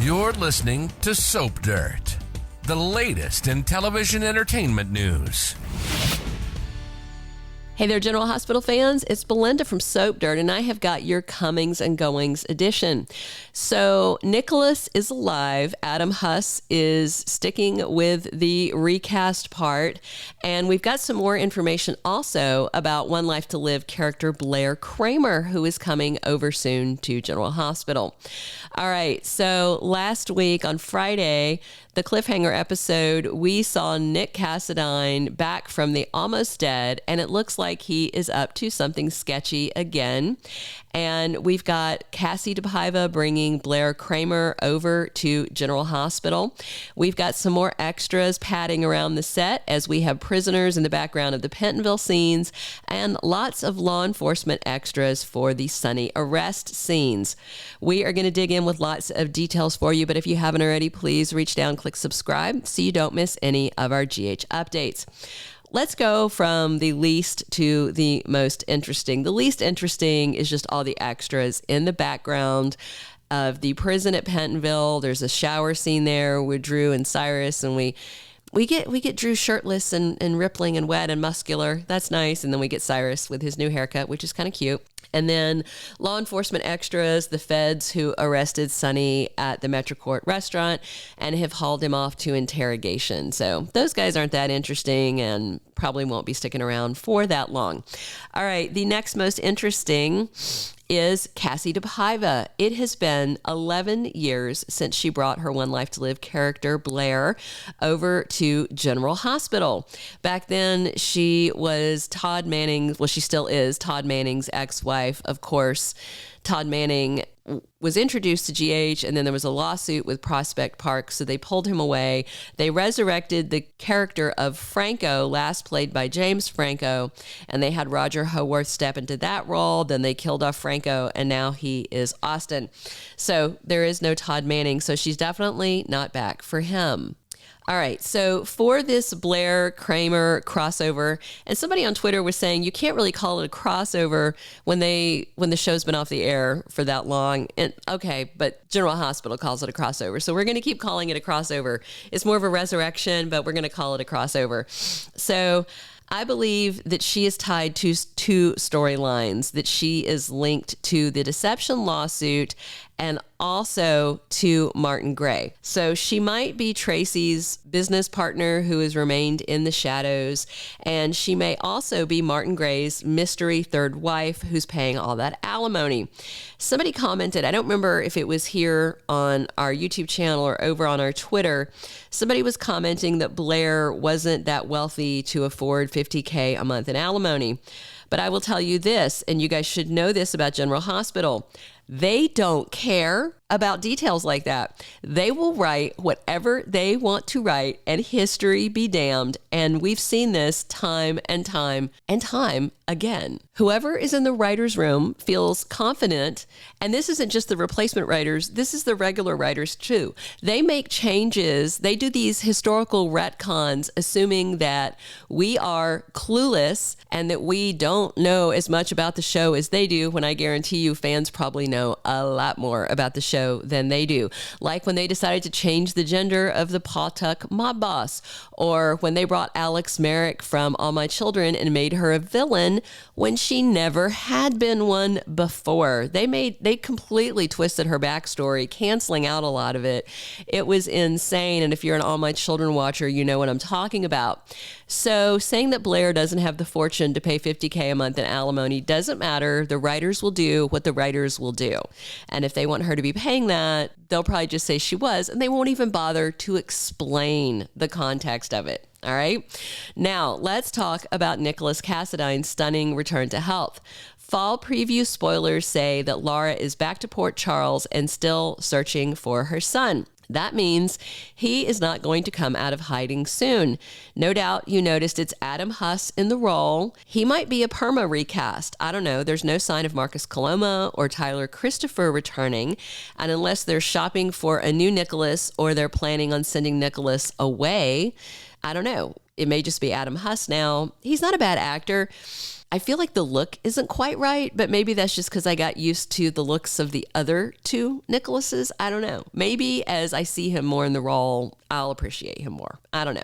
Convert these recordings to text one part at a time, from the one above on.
You're listening to Soap Dirt, the latest in television entertainment news. Hey there, General Hospital fans. It's Belinda from Soap Dirt, and I have got your comings and goings edition. So, Nikolas is alive. Adam Huss is sticking with the recast part. And we've got some more information also about One Life to Live character Blair Cramer, who is coming over soon to General Hospital. All right, so last week on Friday, the cliffhanger episode, we saw Nick Cassadine back from the almost dead, and it looks like he is up to something sketchy again. And we've got Kassie DePaiva bringing Blair Cramer over to General Hospital. We've got some more extras padding around the set as we have prisoners in the background of the Pentonville scenes and lots of law enforcement extras for the Sonny arrest scenes. We are going to dig in with lots of details for you, but if you haven't already, please reach down, click subscribe so you don't miss any of our GH updates. Let's go from the least to the most interesting. The least interesting is just all the extras in the background of the prison at Pentonville. There's a shower scene there with Drew and Cyrus, and we get Drew shirtless and rippling and wet and muscular. That's nice. And then we get Cyrus with his new haircut, which is kind of cute. And then law enforcement extras, the feds who arrested Sonny at the MetroCourt restaurant and have hauled him off to interrogation. So those guys aren't that interesting and probably won't be sticking around for that long. All right, the next most interesting is Kassie DePaiva. It has been 11 years since she brought her One Life to Live character, Blair, over to General Hospital. Back then, she was Todd Manning's, well, she still is Todd Manning's ex-wife, of course. Todd Manning was introduced to GH, and then there was a lawsuit with Prospect Park, so they pulled him away. They resurrected the character of Franco, last played by James Franco, and they had Roger Howarth step into that role. Then they killed off Franco, and now he is Austin. So there is no Todd Manning, so she's definitely not back for him. All right, so for this Blair Cramer crossover, and somebody on Twitter was saying you can't really call it a crossover when the show's been off the air for that long. And okay, but General Hospital calls it a crossover, so we're going to keep calling it a crossover. It's more of a resurrection, but we're going to call it a crossover. So I believe that she is tied to two storylines, that she is linked to the deception lawsuit and also to Martin Gray. So she might be Tracy's business partner who has remained in the shadows, and she may also be Martin Gray's mystery third wife who's paying all that alimony. Somebody commented, I don't remember if it was here on our YouTube channel or over on our Twitter, somebody was commenting that Blair wasn't that wealthy to afford $50K a month in alimony. But I will tell you this, and you guys should know this about General Hospital. They don't care about details like that. They will write whatever they want to write, and history be damned. And we've seen this time and time and time again. Whoever is in the writer's room feels confident, and this isn't just the replacement writers, this is the regular writers too. They make changes, they do these historical retcons, assuming that we are clueless and that we don't know as much about the show as they do, when I guarantee you fans probably know a lot more about the show than they do. Like when they decided to change the gender of the Pautuck mob boss, or when they brought Alex Merrick from All My Children and made her a villain when she never had been one before. They completely twisted her backstory, canceling out a lot of it. It was insane. And if you're an All My Children watcher, you know what I'm talking about. So saying that Blair doesn't have the fortune to pay $50K a month in alimony doesn't matter. The writers will do what the writers will do. And if they want her to be paying that, they'll probably just say she was, and they won't even bother to explain the context of it. All right. Now let's talk about Nikolas Cassadine's stunning return to health. Fall preview spoilers say that Laura is back to Port Charles and still searching for her son. That means he is not going to come out of hiding soon. No doubt you noticed it's Adam Huss in the role. He might be a perma recast. I don't know. There's no sign of Marcus Coloma or Tyler Christopher returning. And unless they're shopping for a new Nikolas or they're planning on sending Nikolas away, I don't know. It may just be Adam Huss now. He's not a bad actor. I feel like the look isn't quite right, but maybe that's just because I got used to the looks of the other two Nikolases. I don't know. Maybe as I see him more in the role, I'll appreciate him more. I don't know.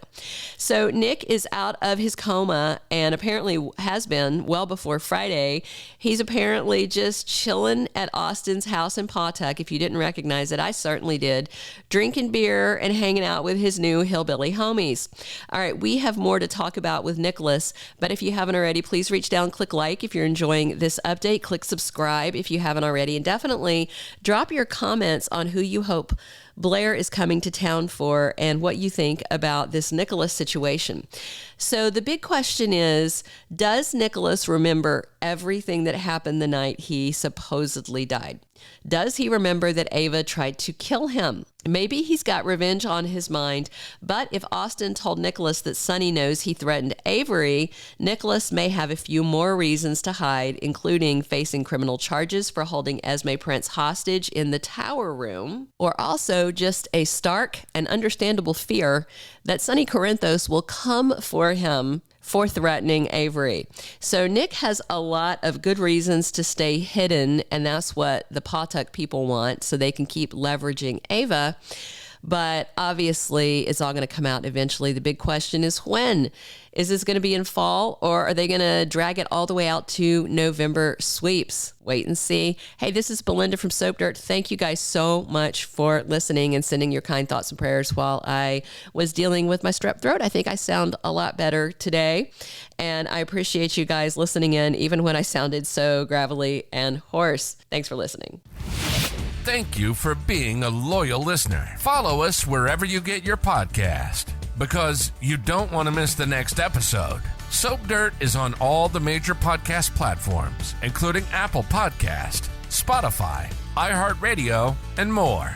So Nick is out of his coma and apparently has been well before Friday. He's apparently just chilling at Austin's house in Pautuck. If you didn't recognize it, I certainly did. Drinking beer and hanging out with his new hillbilly homies. All right, we have more to talk about with Nikolas, but if you haven't already, please reach down, click like if you're enjoying this update, click subscribe if you haven't already, and definitely drop your comments on who you hope Blair is coming to town for and what you think about this Nikolas situation. So the big question is, does Nikolas remember everything that happened the night he supposedly died? Does he remember that Ava tried to kill him? Maybe he's got revenge on his mind, but if Austin told Nikolas that Sonny knows he threatened Avery, Nikolas may have a few more reasons to hide, including facing criminal charges for holding Esme Prince hostage in the tower room, or also just a stark and understandable fear that Sonny Corinthos will come for him for threatening Avery. So Nick has a lot of good reasons to stay hidden, and that's what the Pautuck people want, so they can keep leveraging Ava. But obviously, it's all going to come out eventually. The big question is when? Is this going to be in fall, or are they going to drag it all the way out to November sweeps? Wait and see. Hey, this is Belinda from Soap Dirt. Thank you guys so much for listening and sending your kind thoughts and prayers while I was dealing with my strep throat. I think I sound a lot better today, and I appreciate you guys listening in, even when I sounded so gravelly and hoarse. Thanks for listening. Thank you for being a loyal listener. Follow us wherever you get your podcast, because you don't want to miss the next episode. Soap Dirt is on all the major podcast platforms, including Apple Podcast, Spotify, iHeartRadio, and more.